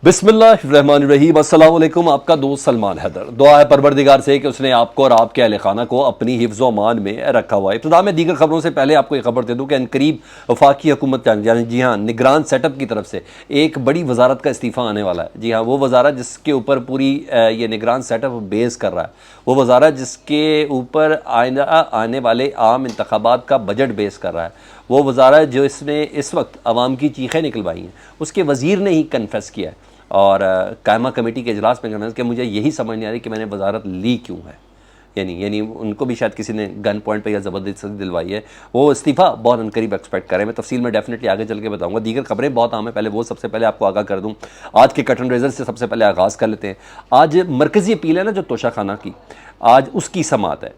बिस्मिल्लाहिर्रहमानिर्रहीम, अस्सलाम वालेकुम। आपका दोस्त सलमान हैदर। दुआ है परवरदिगार से कि उसने आपको और आपके अहल खाना को अपनी हिफ्ज़ व अमान में रखा हुआ है। इब्तिदा में दीगर खबरों से पहले आपको एक खबर दे दूँ कि अनकरीब वफाकी हुकूमत यानी जी हाँ निगरान सेटअप की तरफ से एक बड़ी वजारत का इस्तीफ़ा आने वाला है। जी हाँ, वो वजारत जिसके ऊपर पूरी ये निगरान सेटअप बेस कर रहा है, वो वजारत जिसके ऊपर आने वाले आम इंतखाबात का बजट बेस कर रहा है, वो वजारत जो इसने इस वक्त आवाम की चीखें निकलवाई हैं, उसके वज़ीर ने ही कन्फेस किया है और कायमा कमेटी के इजलास में कहना कि मुझे यही समझ नहीं आ रही कि मैंने वजारत ली क्यों है। यानी उनको भी शायद किसी ने गन पॉइंट पे या ज़बरदस्ती दिलवाई है। वो इस्तीफ़ा बहुत अनकरीब एक्सपेक्ट करें। मैं तफसील में डेफिनेटली आगे चल के बताऊंगा। दीगर खबरें बहुत आम है, पहले वो सबसे पहले आपको आगाह कर दूं। आज के कटन रेजर से सबसे पहले आगाज़ कर लेते हैं। आज मरकज़ी अपील है ना जो तोशा खाना की, आज उसकी समात है।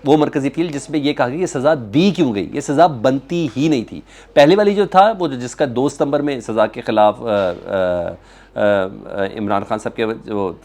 वो मरकज़ी अपील जिसमें यह कहा गया ये सज़ा दी क्यों गई, ये सज़ा बनती ही नहीं थी। पहले वाली जो था वो जिसका 2 सितंबर में सज़ा के ख़िलाफ़ इमरान खान साहब के जो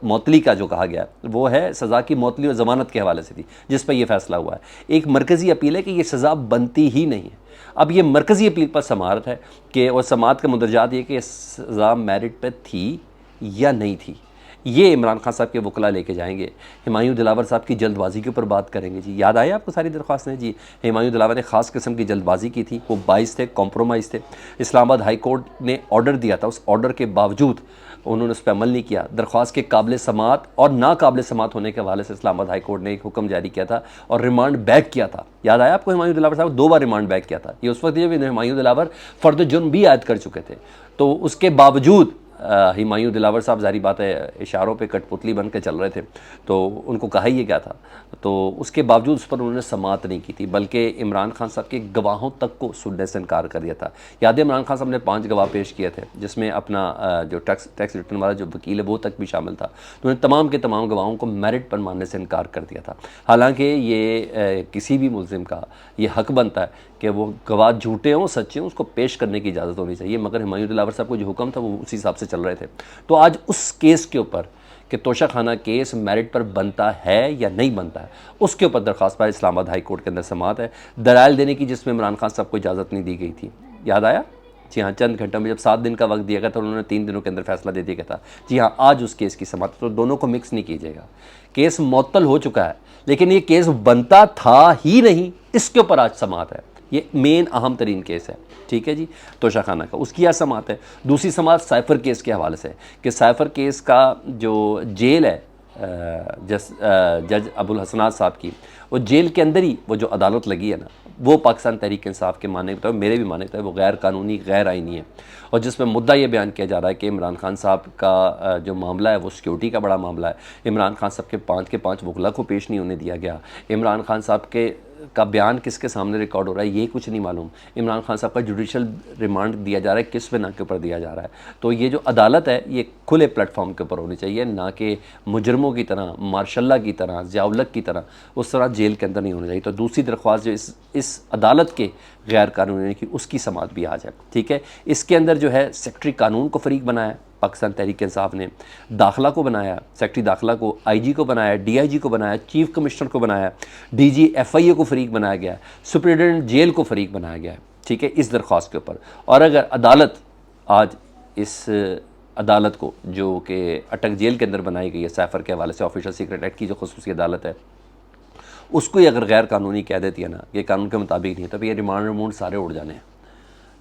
मौतली का जो कहा गया वो है सज़ा की मौतली और ज़मानत के हवाले से थी, जिस पर यह फ़ैसला हुआ है। एक मरकज़ी अपील है कि ये सज़ा बनती ही नहीं है। अब ये मरकज़ी अपील पर समाअत है कि और समाअत का मुंदरजात ये कि सज़ा मेरिट पर थी या नहीं थी। ये इमरान खान साहब के वकला लेके जाएंगे। हुमायूं दिलावर साहब की जल्दबाजी के ऊपर बात करेंगे। जी याद आया आपको सारी दरख्वास्तें? जी हुमायूं दिलावर ने ख़ास किस्म की जल्दबाजी की थी, वो बाइस थे, कॉम्प्रोमाइज़ थे। इस्लामाबाद हाई कोर्ट ने ऑर्डर दिया था, उस ऑर्डर के बावजूद उन्होंने उस पर अमल नहीं किया। दरख्वास्त के काबिल समात और नाकाबिल समात होने के हवाले से इस्लामाबाद हाई कोर्ट ने एक हुक्म जारी किया था और रिमांड बैक किया था। याद आया आपको? हुमायूं दिलावर साहब 2 बार रिमांड बैक किया था। ये उस वक्त जब हुमायूं दिलावर फ़र्द जुर्म भी आयद कर चुके थे, तो उसके बावजूद हुमायूं दिलावर साहब ज़ाहिर बात है इशारों पे कठपुतली बन के चल रहे थे, तो उनको कहा ही क्या था, तो उसके बावजूद उस पर उन्होंने समात नहीं की थी, बल्कि इमरान खान साहब के गवाहों तक को सुनने से इनकार कर दिया था। याद है इमरान खान साहब ने 5 गवाह पेश किए थे, जिसमें अपना जो टैक्स रिटर्न वाला जो वकील है वो तक भी शामिल था। तो उन्होंने तमाम के तमाम गवाहों को मेरिट पर मानने से इनकार कर दिया था। हालाँकि ये किसी भी मुल्ज़िम का ये हक बनता है कि वो गवाह झूठे हों सच्चे हों, उसको पेश करने की इजाज़त होनी चाहिए, मगर हुमायूं दिलावर साहब को जो हुक्म था वो उसी हिसाब से चल रहे थे। तो आज उस केस के ऊपर कि तोशा खाना केस मेरिट पर बनता है या नहीं बनता है, उसके ऊपर दरख्वास्त पर इस्लामाबाद हाई कोर्ट के अंदर समात है दलाइल देने की, जिसमें इमरान खान साहब को इजाज़त नहीं दी गई थी। याद आया? जी हाँ, चंद घंटों में जब 7 दिन का वक्त दिया गया था, उन्होंने 3 दिनों के अंदर फैसला दे दिया गया था। जी हाँ, आज उस केस की समात, तो दोनों को मिक्स नहीं कीजिएगा। केस मुअत्तल हो चुका है, लेकिन ये केस बनता था ही नहीं, इसके ऊपर आज समात है। ये मेन अहम तरीन केस है, ठीक है जी, तोशा खाना का। उसकी यह समात है। दूसरी समात साइफ़र केस के हवाले से कि साइफ़र केस का जो जेल है जज अबुल हसनात साहब की, वो जेल के अंदर ही वो जो अदालत लगी है ना, वो पाकिस्तान तहरीक इंसाफ के मानने के, मेरे भी मानने के वो गैर कानूनी गैर आइनी है, और जिसमें मुद्दा ये बयान किया जा रहा है कि इमरान खान साहब का जो मामला है वो सिक्योरिटी का बड़ा मामला है। इमरान खान साहब के 5 वकला को पेश नहीं होने दिया गया। इमरान खान साहब का बयान किसके सामने रिकॉर्ड हो रहा है ये कुछ नहीं मालूम। इमरान खान साहब का जुडिशल रिमांड दिया जा रहा है, किस बिना के ऊपर दिया जा रहा है। तो ये जो अदालत है ये खुले प्लेटफॉर्म के ऊपर होनी चाहिए, ना कि मुजरमों की तरह, मार्शल्ला की तरह, ज़ियाउल हक की तरह उस तरह जेल के अंदर नहीं होनी चाहिए। तो दूसरी दरख्वास्त जो इस अदालत के गैर कानूनी की, उसकी समात भी आ जाए, ठीक है। इसके अंदर जो है सेक्रेटरी कानून को फ़रीक बनाया पाकिस्तान तहरीक इंसाफ ने, दाखिला को बनाया, सेक्रेटरी दाखिला को, आईजी को बनाया, डीआईजी को बनाया, चीफ कमिश्नर को बनाया, डीजी एफआईए को फ़रीक बनाया गया, सुप्रिटेंडेंट जेल को फ़रीक बनाया गया है, ठीक है, इस दरख्वास्त के ऊपर। और अगर अदालत आज इस अदालत को जो कि अटक जेल के अंदर बनाई गई है साइफ़र के हवाले से, ऑफिशियल सीक्रेट एक्ट की जो खुसूसी अदालत है, उसको ही अगर गैर कानूनी कह देती है ना, ये कानून के मुताबिक नहीं है, तो ये रिमांड सारे उड़ जाने हैं,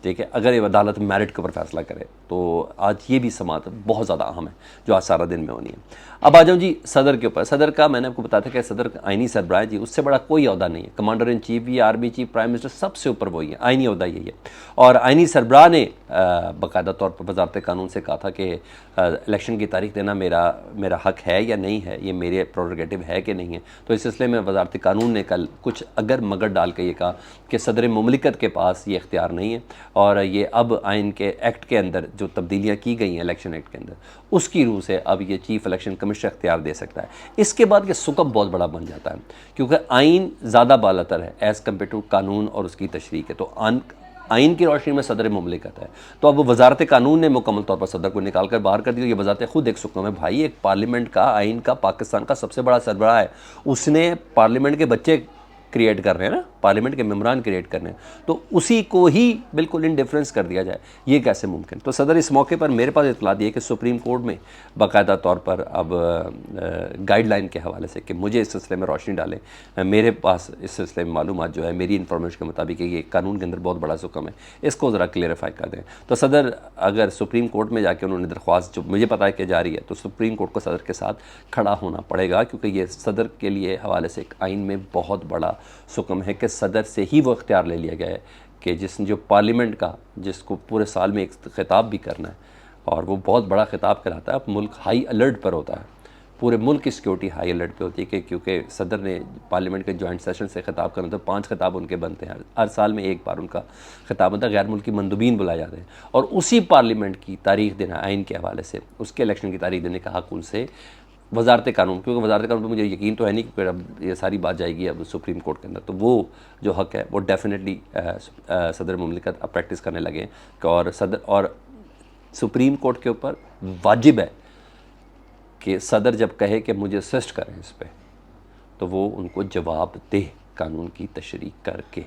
ठीक है। अगर ये अदालत मेरिट के ऊपर फैसला करे तो आज ये भी समात बहुत ज़्यादा अहम है जो आज सारा दिन में होनी है। अब आ जाऊँ जी सदर के ऊपर। सदर का मैंने आपको बताया था कि सदर आइनी सरबराह जी, उससे बड़ा कोई अहदा नहीं है। कमांडर इन चीफ भी, आर्मी चीफ, प्राइम मिनिस्टर, सबसे ऊपर वही है, आइनी अहदा यही है। और आइनी सरबराह ने बाकायदा तौर पर वजारत कानून से कहा था कि इलेक्शन की तारीख देना मेरा हक है या नहीं है, ये मेरे प्रोरोगेटिव है कि नहीं है। तो इस सिलसिले में वजारत कानून ने कल कुछ अगर मगर डाल के ये कहा कि सदर मुमलिकत के पास ये इख्तियार नहीं है, और ये अब आइन के एक्ट के अंदर जो तब्दीलियाँ की गई हैं इलेक्शन एक्ट के अंदर, उसकी रूह से अब ये चीफ इलेक्शन कमिश्नर इख्तियार दे सकता है। इसके बाद ये सुकम बहुत बड़ा बन जाता है, क्योंकि आइन ज़्यादा बालातर है एज़ कम्पेयर टू कानून और उसकी तशरीह है। तो आइन की रोशनी में सदर मुमलिकत है, तो अब वजारत कानून ने मुकम्मल तौर पर सदर को निकाल कर बाहर कर दिया। ये वजारत खुद एक सुकम है भाई, एक पार्लियामेंट का, आइन का, पाकिस्तान का सबसे बड़ा सरबराह है, उसने पार्लियामेंट के बच्चे क्रिएट कर रहे हैं ना, पार्लियामेंट के मेम्बरान क्रिएट करने हैं, तो उसी को ही बिल्कुल इंडिफरेंस कर दिया जाए, ये कैसे मुमकिन। तो सदर इस मौके पर मेरे पास इतला दी है कि सुप्रीम कोर्ट में बाकायदा तौर पर अब गाइडलाइन के हवाले से कि मुझे इस सिलसिले में रोशनी डालें। मेरे पास इस सिलसिले में मालूमात जो है मेरी इन्फॉर्मेशन के मुताबिक ये कानून के अंदर बहुत बड़ा हुक्म है, इसको ज़रा क्लियरिफाई कर दें। तो सदर अगर सुप्रीम कोर्ट में जाके उन्होंने दरख्वास्त, जो मुझे पता है कि जारी है, तो सुप्रीम कोर्ट को सदर के साथ खड़ा होना पड़ेगा, क्योंकि ये सदर के लिए हवाले से एक आइन में बहुत बड़ा हुक्म है कि सदर से ही वो इख्तियार ले लिया गया है कि जो पार्लियामेंट का, जिसको पूरे साल में एक खिताब भी करना है, और वो बहुत बड़ा खिताब कहलाता है। अब मुल्क हाई अलर्ट पर होता है, पूरे मुल्क की सिक्योरिटी हाई अलर्ट पे होती है कि क्योंकि सदर ने पार्लियामेंट के जॉइंट सेशन से खिताब करना, तो 5 खिताब उनके बनते हैं, हर साल में एक बार उनका खिताब बनता है, गैर मुल्की मंदुबीन बुलाए जाते हैं, और उसी पार्लियामेंट की तारीख देना आइन के हवाले से, उसके इलेक्शन की तारीख देने का हक़ उनसे वजारत कानून, क्योंकि वजारत कानून पर मुझे यकीन तो है नहीं, क्योंकि अब ये सारी बात जाएगी अब सुप्रीम कोर्ट के अंदर, तो वो जो हक़ है वो डेफिनेटली सदर मुमलिकत अब प्रैक्टिस करने लगे, और सदर और सुप्रीम कोर्ट के ऊपर वाजिब है कि सदर जब कहे कि मुझे असिस्ट करें इस पर, तो वो उनको जवाब दे कानून की तशरीह करके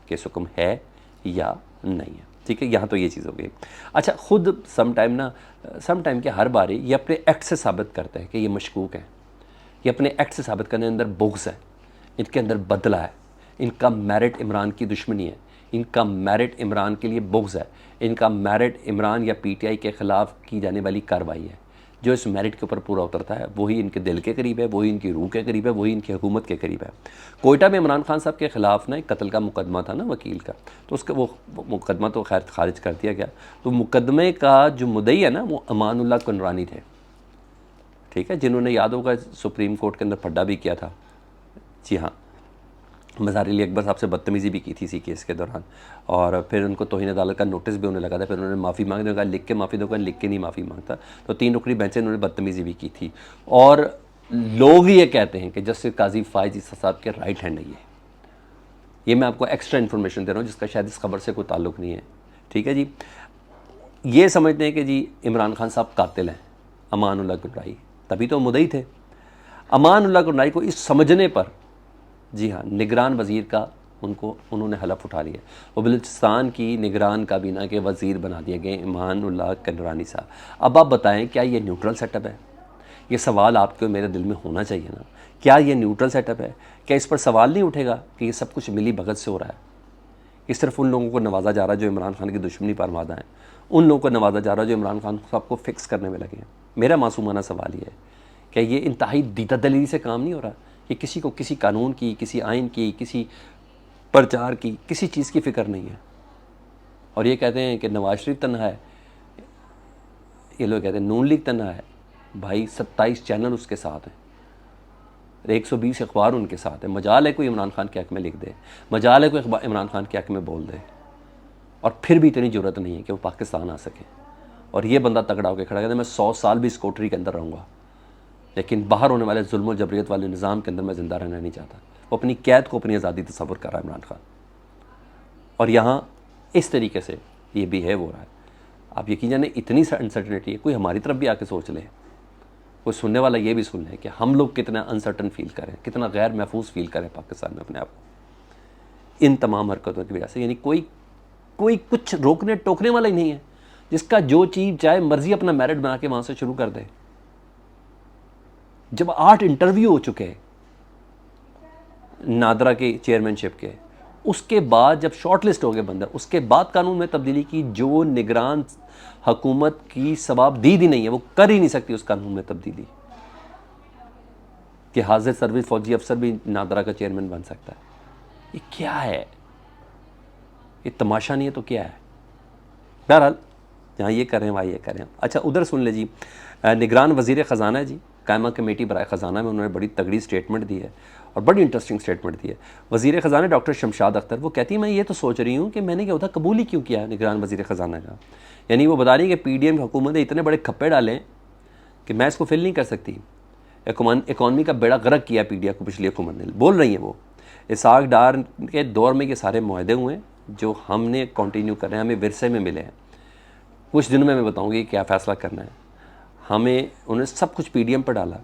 कि हुक्म है या नहीं है। ठीक है, यहाँ तो ये चीज़ हो गई। अच्छा, ख़ुद सम टाइम के हर बारी ये अपने एक्ट से साबित करते हैं कि ये मशकूक हैं, ये अपने एक्ट से साबित करने के अंदर बुग़्ज़ है, इनके अंदर बदला है, इनका मेरिट इमरान की दुश्मनी है, इनका मेरिट इमरान के लिए बुग़्ज़ है, इनका मेरिट इमरान या PTI के ख़िलाफ़ की जाने वाली कार्रवाई है। जो इस मेरिट के ऊपर पूरा उतरता है वही इनके दिल के करीब है, वही इनकी रूह के करीब है, वही इनकी हुकूमत के करीब है। कोयटा में इमरान खान साहब के ख़िलाफ़ ना एक कत्ल का मुकदमा था ना वकील का, तो उसका वो मुकदमा तो खैर खारिज कर दिया गया। तो मुकदमे का जो मुद्दई है ना वो अमानुल्लाह कुनरानी थे, ठीक है, जिन्होंने याद होगा सुप्रीम कोर्ट के अंदर फड्डा भी किया था। जी हाँ, मज़ार अली अकबर साहब से बदतमीज़ी भी की थी इसी केस के दौरान, और फिर उनको तौहीन अदालत का नोटिस भी होने लगा था, फिर उन्होंने माफ़ी मांगी, उन्होंने कहा लिख के माफ़ी दो, लिख के नहीं माफ़ी मांगता, तो 3 रुकनी बेंच से उन्होंने बदतमीज़ी भी की थी। और लोग ये कहते हैं कि जस्टिस काजी फ़ाइज़ ईसा साहब के राइट हैंड है ये मैं आपको एक्स्ट्रा इन्फॉर्मेशन दे रहा हूँ जिसका शायद इस खबर से कोई ताल्लुक़ नहीं है। ठीक है जी, ये समझते हैं कि जी इमरान खान साहब कातिल हैं, अमानुल्लाह कुनरानी, तभी तो मुद्दई थे। अमानुल्लाह कुनरानी को इस समझने पर, जी हाँ, निगरान वज़ीर का उन्होंने हलफ उठा लिया, वो बलूचिस्तान की निगरान काबीना के वज़ीर बना दिए गए अमानुल्लाह कुनरानी साहब। अब आप बताएं, क्या ये न्यूट्रल सेटअप है? ये सवाल आपके मेरे दिल में होना चाहिए ना, क्या ये न्यूट्रल सेटअप है? क्या इस पर सवाल नहीं उठेगा कि ये सब कुछ मिली भगत से हो रहा है? ये सिर्फ उन लोगों को नवाजा जा रहा है जो इमरान खान की दुश्मनी पर आमादा हैं, उन लोगों को नवाजा जा रहा है जो इमरान खान साहब को फिक्स करने में लगे हैं। मेरा मासूमाना सवाल ये है कि ये इंतहाई दीदादलीली से काम नहीं हो रहा कि किसी को किसी कानून की, किसी आइन की, किसी प्रचार की, किसी चीज़ की फ़िक्र नहीं है। और ये कहते हैं कि नवाज शरीफ तन्हा है, ये लोग कहते हैं नून लीग तन्हा है। भाई 27 चैनल उसके साथ हैं, 120 अखबार उनके साथ है। मजाल है कोई इमरान खान के हक़ में लिख दे, मजाल है कोई इमरान खान के हक़ में बोल दे, और फिर भी इतनी ज़रूरत नहीं है कि वो पाकिस्तान आ सके। और ये बंदा तगड़ा होकर खड़ा कहता है मैं 100 साल भी इस कोठरी के अंदर रहूँगा, लेकिन बाहर होने वाले जुल्म और जबरियत वाले निज़ाम के अंदर मैं ज़िंदा रहना नहीं चाहता। वो अपनी कैद को अपनी आज़ादी तस्वर कर रहा है इमरान खान, और यहाँ इस तरीके से ये बिहेव हो रहा है। आप यकीन जाने इतनी अनसर्टनिटी है, कोई हमारी तरफ भी आके सोच ले, कोई सुनने वाला ये भी सुन ले कि हम लोग कितना अनसर्टन फील करें, कितना गैर महफूज फील करें पाकिस्तान में अपने आप को इन तमाम हरकतों की वजह से। यानी कोई कुछ रोकने टोकने वाला ही नहीं है, जिसका जो चीज़ चाहे मर्जी अपना मेरिट बना के वहाँ से शुरू कर दे। जब 8 इंटरव्यू हो चुके हैं नादरा के चेयरमैनशिप के, उसके बाद जब शॉर्ट लिस्ट हो गए बंदा, उसके बाद कानून में तब्दीली की, जो निगरान हुकूमत की सवाबदीद ही नहीं है, वो कर ही नहीं सकती उस कानून में तब्दीली कि हाजिर सर्विस फौजी अफसर भी नादरा का चेयरमैन बन सकता है। ये क्या है? ये तमाशा नहीं है तो क्या है? बहरहाल जहाँ ये करें वहाँ ये करें। अच्छा, उधर सुन ले जी, निगरान वज़ीर ख़जाना है जी, कायमा कमेटी बराए ख़जाना में उन्होंने बड़ी तगड़ी स्टेटमेंट दी है और बड़ी इंटरेस्टिंग स्टेटमेंट दी है। वज़ीर ख़जाना डॉक्टर शमशाद अख्तर, वो कहती है मैं ये तो सोच रही हूँ कि मैंने क्या होता कबूल ही क्यों किया निगरान वज़ीर ख़जाना का। यानी वो बता रही है कि PDM हुकूमत ने इतने बड़े खप्पे डाले कि मैं इसको फिल नहीं कर सकती। इकॉनमी का बेड़ा गर्क किया PDM को पिछली हुकूमत ने, बोल रही हैं वो। इसाक डार के दौर में ये सारे मुआहदे हुए जो हमने कंटिन्यू कर रहे हैं, हमें विरसे में मिले हैं। कुछ दिनों में मैं बताऊँगी क्या फ़ैसला करना है हमें। उन्होंने सब कुछ PDM पर डाला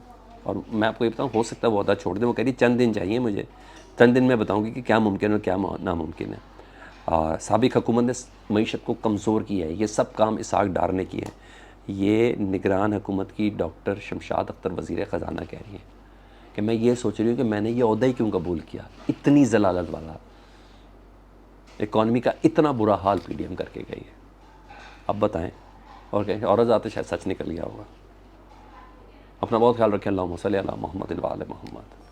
और मैं आपको ये बताऊँ, हो सकता है वो अहदा छोड़ दें। वो कह रही चंद दिन चाहिए मुझे, चंद दिन में बताऊँगी कि क्या मुमकिन और क्या नामुमकिन है। साबिक हुकूमत ने मईशत को कमज़ोर किया है, ये सब काम इसहाक डार ने किए हैं। ये निगरान हुकूमत की डॉक्टर शमशाद अख्तर वज़ीर ख़जाना कह रही हैं कि मैं ये सोच रही हूँ कि मैंने ये ओहदा ही क्यों कबूल किया, इतनी जलालत वाला, इकॉनमी का इतना बुरा हाल पीडीएम करके गई है। अब बताएं, और कहें औरत आते शायद सच निकल गया होगा। अपना बहुत ख्याल रखें। अल्लाहुम्मा सल्ली अला मुहम्मद व आले मुहम्मद।